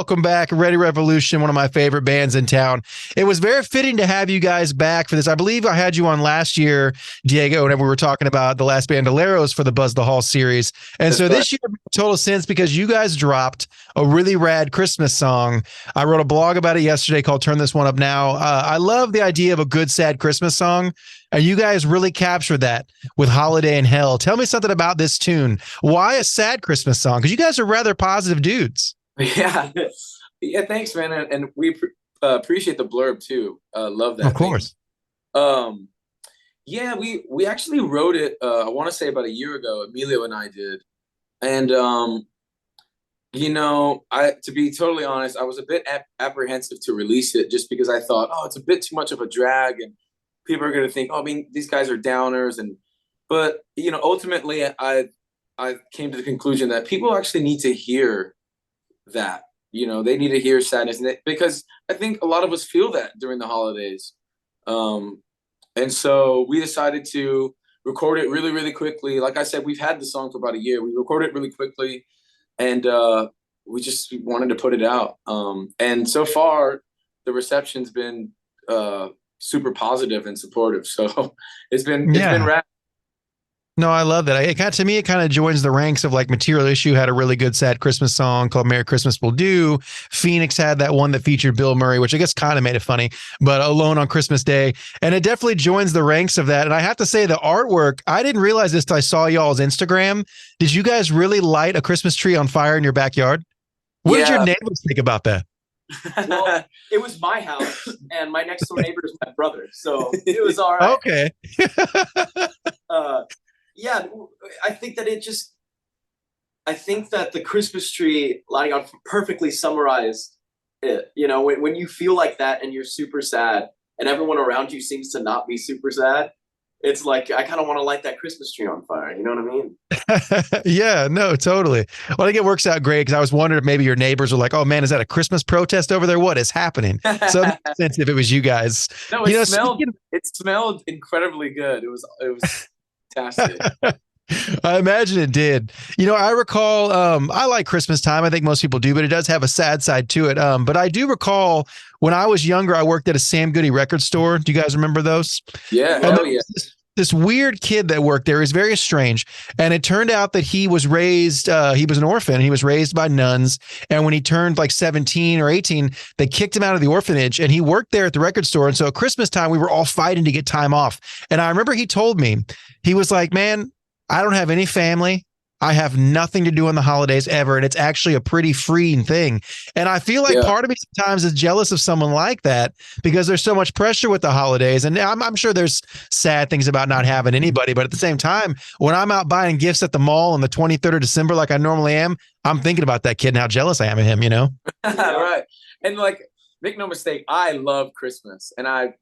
Welcome back, Ready Revolution, one of my favorite bands in town. It was very fitting to have you guys back for this. I believe I had you on last year, Diego, whenever we were talking about the last Bandoleros for the Buzz the Hall series. And That's so correct. this year made total sense because you guys dropped a really rad Christmas song. I wrote a blog about it yesterday called Turn This One Up Now. I love the idea of a good, sad Christmas song. And you guys really captured that with Holiday in Hell. Tell me something about this tune. Why a sad Christmas song? Because you guys are rather positive dudes. Yeah, yeah. Thanks, man, and we appreciate the blurb too. Love Of that. Thank course. you. Yeah, we actually wrote it. I want to say about a year ago. Emilio and I did, and I to be totally honest, I was a bit apprehensive to release it just because I thought, oh, it's a bit too much of a drag, and people are going to think, oh, I mean, these guys are downers, but ultimately, I came to the conclusion that people actually need to hear that. They need to hear sadness because I think a lot of us feel that during the holidays. And so we decided to record it really, really quickly. Like I said, we've had the song for about a year. We recorded it really quickly, and we just wanted to put it out. And so far, the reception's been super positive and supportive. So it's been Yeah. rad. No, I love that. To me, it kind of joins the ranks of like Material Issue had a really good sad Christmas song called Merry Christmas Will Do. Phoenix had that one that featured Bill Murray, which I guess kind of made it funny, but Alone on Christmas Day. And it definitely joins the ranks of that. And I have to say the artwork, I didn't realize this till I saw y'all's Instagram. Did you guys really light a Christmas tree on fire in your backyard? What did your Yeah. neighbors think about that? Well, it was my house, and my next door neighbor is my brother, so it was all right. Okay. Uh, yeah, I think that I think that the Christmas tree lighting on perfectly summarized it. When you feel like that and you're super sad, and everyone around you seems to not be super sad, it's like I kind of want to light that Christmas tree on fire. You know what I mean? Yeah, no, totally. Well, I think it works out great because I was wondering if maybe your neighbors were like, "Oh man, is that a Christmas protest over there? What is happening?" So it makes sense if it was you guys. No, You it know, smelled speaking, it smelled incredibly good. It was fantastic. I imagine it did. I recall. I like Christmas time. I think most people do, but it does have a sad side to it. But I do recall when I was younger, I worked at a Sam Goody record store. Do you guys remember those? Yeah, And there hell yeah. was this weird kid that worked there. Is very strange. And it turned out that he was raised, he was an orphan. He was raised by nuns. And when he turned like 17 or 18, they kicked him out of the orphanage and he worked there at the record store. And so at Christmas time, we were all fighting to get time off. And I remember he told me, he was like, man, I don't have any family. I have nothing to do on the holidays ever. And it's actually a pretty freeing thing. And I feel like Yeah. part of me sometimes is jealous of someone like that because there's so much pressure with the holidays. And I'm sure there's sad things about not having anybody. But at the same time, when I'm out buying gifts at the mall on the 23rd of December, like I normally am, I'm thinking about that kid and how jealous I am of him. Right. And like, make no mistake, I love Christmas and I,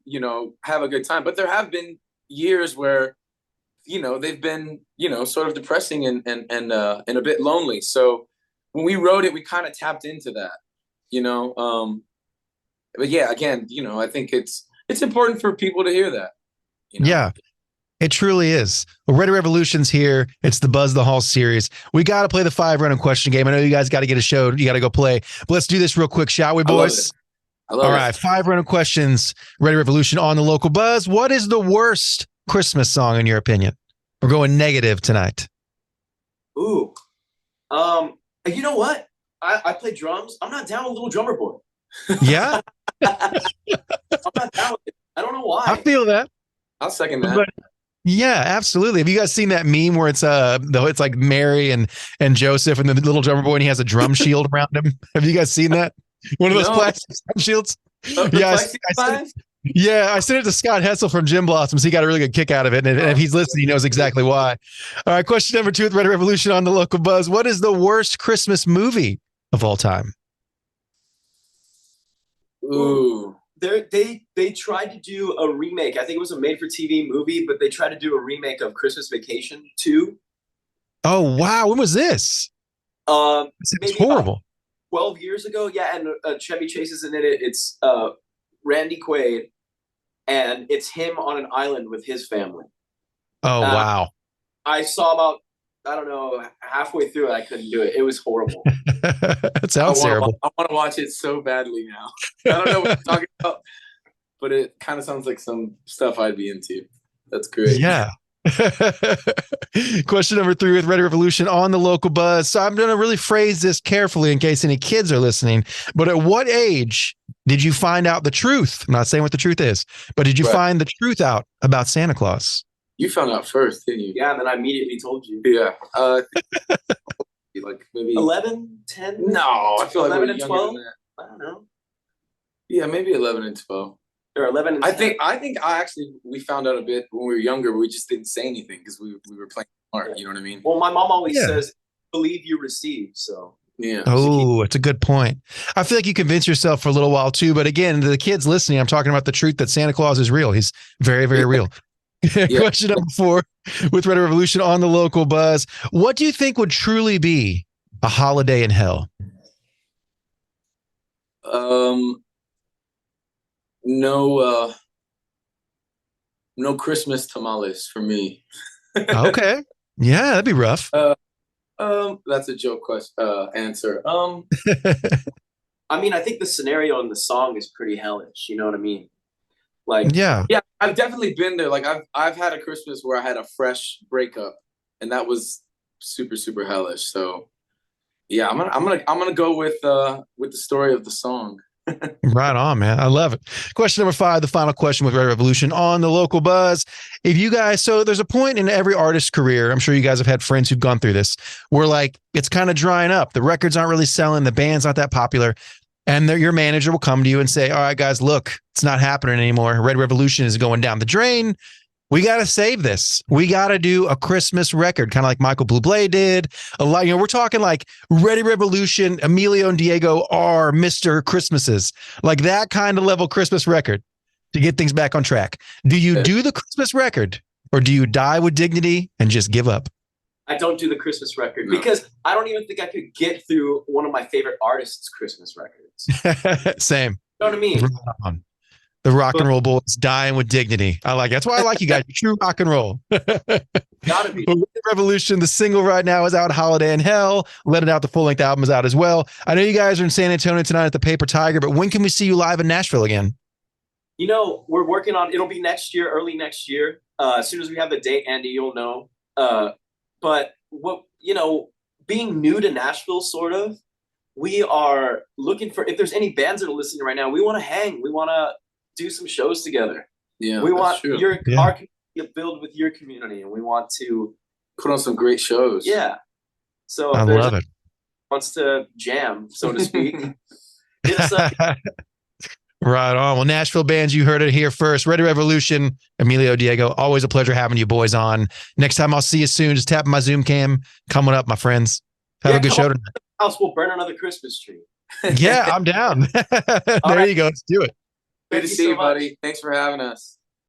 have a good time. But there have been years where, they've been, sort of depressing and a bit lonely. So when we wrote it, we kind of tapped into that, you know. But yeah, again, I think it's important for people to hear that. Yeah. It truly is. Well, Ready Revolution's here. It's the Buzz the Hall series. We got to play the 5 random question game. I know you guys got to get a show. You got to go play. But let's do this real quick, shall we, I love boys? it. I love All it. right. 5 random questions. Ready Revolution on the local Buzz. What is the worst Christmas song in your opinion? We're going negative tonight. Ooh, you know what? I play drums. I'm not down with Little Drummer Boy. Yeah, I'm not down with it. I don't know I why. feel that. I'll second that. But yeah, absolutely. Have you guys seen that meme where it's like Mary and Joseph and the little drummer boy and he has a drum shield around him? Have you guys seen that? One of those No. plastic drum shields? The Yeah, plexiglass? I sent it to Scott Hessel from Jim Blossoms. He got a really good kick out of it. And if he's listening, he knows exactly why. All right. Question number 2 with Ready Revolution on the local Buzz. What is the worst Christmas movie of all time? Ooh. They tried to do a remake. I think it was a made-for-TV movie, but they tried to do a remake of Christmas Vacation 2. Oh, wow. When was this? It's Maybe horrible. 12 years ago. Yeah, and Chevy Chase is in it. It's Randy Quaid, and it's him on an island with his family. Oh, wow. I saw about I don't know, halfway through it, I couldn't do it. It was horrible. It sounds terrible. I want to watch it so badly now. I don't know what you're talking about, but it kind of sounds like some stuff I'd be into. That's great. Yeah. Question number 3 with Ready Revolution on the local buzz. So I'm going to really phrase this carefully in case any kids are listening. But at what age did you find out the truth? I'm not saying what the truth is, but did you find the truth out about Santa Claus? You found out first, didn't you? Yeah, and then I immediately told you. Yeah. Like maybe 11, 10? No, I feel like 11 we're and younger 12? than that. I don't know. Yeah, maybe 11 and 12. Or 11 and 10. We found out a bit when we were younger, but we just didn't say anything because we were playing smart. You know what I mean? Well, my mom always says, believe you receive. So yeah. Oh, it's a good point. I feel like you convince yourself for a little while too, but again, to the kids listening, I'm talking about the truth that Santa Claus is real. He's very, very real. Question number 4 with Red Revolution on the local buzz. What do you think would truly be a holiday in hell? No Christmas tamales for me. Okay. Yeah, that'd be rough. That's a joke answer. I mean, I think the scenario in the song is pretty hellish. You know what I mean? Like, yeah, I've definitely been there. Like, I've had a Christmas where I had a fresh breakup, and that was super, super hellish. So, yeah, I'm gonna go with the story of the song. Right on, man. I love it. Question number 5, the final question with Red Revolution on the local buzz. If you guys, so there's a point in every artist's career, I'm sure you guys have had friends who've gone through this, where like it's kind of drying up. The records aren't really selling. The band's not that popular. And your manager will come to you and say, all right, guys, look, it's not happening anymore. Red Revolution is going down the drain. We got to save this. We got to do a Christmas record, kind of like Michael Bublé did. A lot, we're talking like Ready Revolution, Emilio and Diego are Mr. Christmases, like that kind of level Christmas record to get things back on track. Do you do the Christmas record or do you die with dignity and just give up? I don't do the Christmas record because I don't even think I could get through one of my favorite artists' Christmas records. Same. You know what I mean? Right. The rock and roll boys dying with dignity. I like it. That's why I like you guys. True rock and roll. Gotta be. Revolution, the single right now is out, Holiday in Hell. Let It Out, the full-length album is out as well. I know you guys are in San Antonio tonight at the Paper Tiger, but when can we see you live in Nashville again? You know, we're working on, it'll be next year, early next year. As soon as we have the date, Andy, you'll know. But what, being new to Nashville, sort of, we are looking for, if there's any bands that are listening right now, we want to hang. We want to do some shows together. Yeah, we want our community to build with your community, and we want to put on some great shows. Yeah. So I love it. Wants to jam, so to speak. Right on. Well, Nashville bands, you heard it here first. Ready Revolution, Emilio, Diego, always a pleasure having you boys on. Next time I'll see you soon. Just tapping my Zoom cam. Coming up, my friends. Have a good show tonight. House will burn another Christmas tree. Yeah, I'm down. There you go. Let's do it. Good to see you, buddy. Thanks for having us.